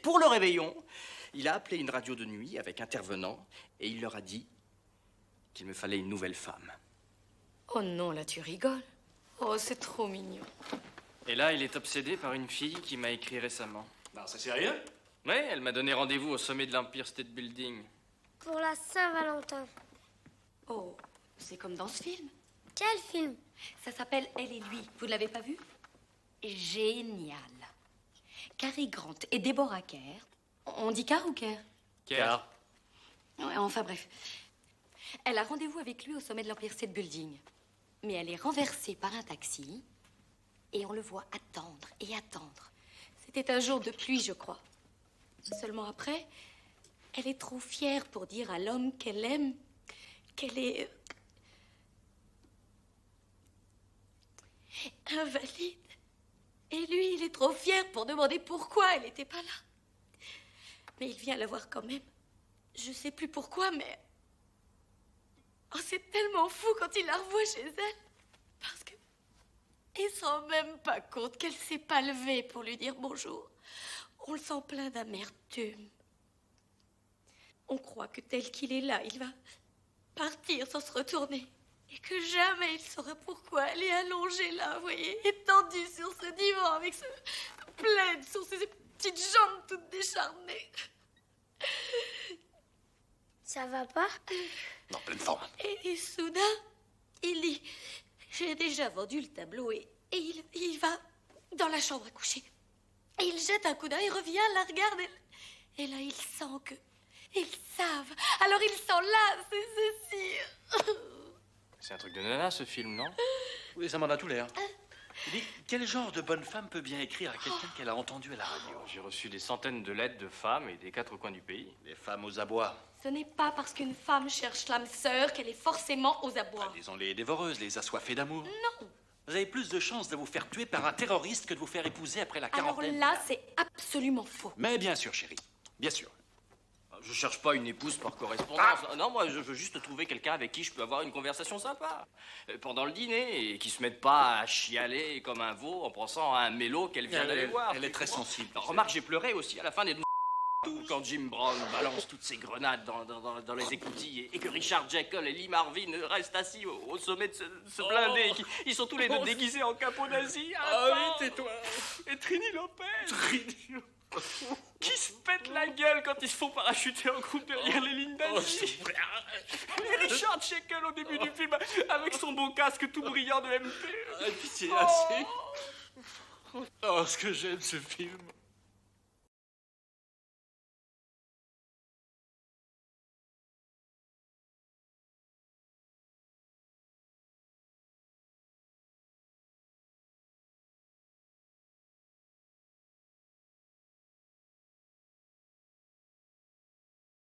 pour le réveillon, il a appelé une radio de nuit avec intervenant et il leur a dit qu'il me fallait une nouvelle femme. Oh non, là tu rigoles. Oh, c'est trop mignon. Et là, il est obsédé par une fille qui m'a écrit récemment. Non, c'est sérieux? Oui, elle m'a donné rendez-vous au sommet de l'Empire State Building. Pour la Saint-Valentin. Oh, c'est comme dans ce film. Quel film? Ça s'appelle Elle et lui. Vous ne l'avez pas vu? Génial. Cary Grant et Deborah Kerr. On dit Carr ou Kerr? Kerr. Ouais, enfin bref. Elle a rendez-vous avec lui au sommet de l'Empire State Building. Mais elle est renversée par un taxi et on le voit attendre et attendre. C'était un jour de pluie, je crois. Seulement après, elle est trop fière pour dire à l'homme qu'elle aime qu'elle est invalide. Et lui, il est trop fier pour demander pourquoi elle n'était pas là. Mais il vient la voir quand même. Je sais plus pourquoi, mais... Oh, c'est tellement fou quand il la revoit chez elle. Parce que... il se rend même pas compte qu'elle s'est pas levée pour lui dire bonjour. On le sent plein d'amertume. On croit que tel qu'il est là, il va partir sans se retourner. Et que jamais il saura pourquoi elle est allongée là, vous voyez, étendue sur ce divan avec ce plaid sur ses petites jambes toutes décharnées. Ça va pas? Non, pleine forme. Et soudain, il dit, j'ai déjà vendu le tableau et il va dans la chambre à coucher. Et il jette un coup d'œil, revient, la regarde et là il sent que... ils savent. Alors ils sont là, c'est ceci. C'est un truc de nana, ce film, non? Oui, ça m'en a tout l'air. Il dit, quel genre de bonne femme peut bien écrire à quelqu'un qu'elle a entendu à la radio? J'ai reçu des centaines de lettres de femmes et des quatre coins du pays. Les femmes aux abois. Ce n'est pas parce qu'une femme cherche l'âme sœur qu'elle est forcément aux abois. Disons-les dévoreuses, les assoiffées d'amour. Non. Vous avez plus de chances de vous faire tuer par un terroriste que de vous faire épouser après la Alors quarantaine. là, c'est absolument faux. Mais bien sûr, chérie. Bien sûr. Je cherche pas une épouse par correspondance. Non, moi, je veux juste trouver quelqu'un avec qui je peux avoir une conversation sympa. Pendant le dîner, et qui se mette pas à chialer comme un veau en pensant à un mélo qu'elle vient d'aller voir. Elle est très sensible. Alors, remarque, j'ai pleuré aussi à la fin des... quand Jim Brown balance toutes ses grenades dans les écoutilles et que Richard Jekyll et Lee Marvin restent assis au sommet de ce blindé. Ils sont tous les deux déguisés en capot nazi. Ah oui, tais-toi. Et Trini Lopez. Qui se pète la gueule quand ils se font parachuter en groupe derrière les lignes nazies. Et Richard Jekyll au début du film avec son beau casque tout brillant de MP. Pitié, assez. Oh, ce que j'aime ce film.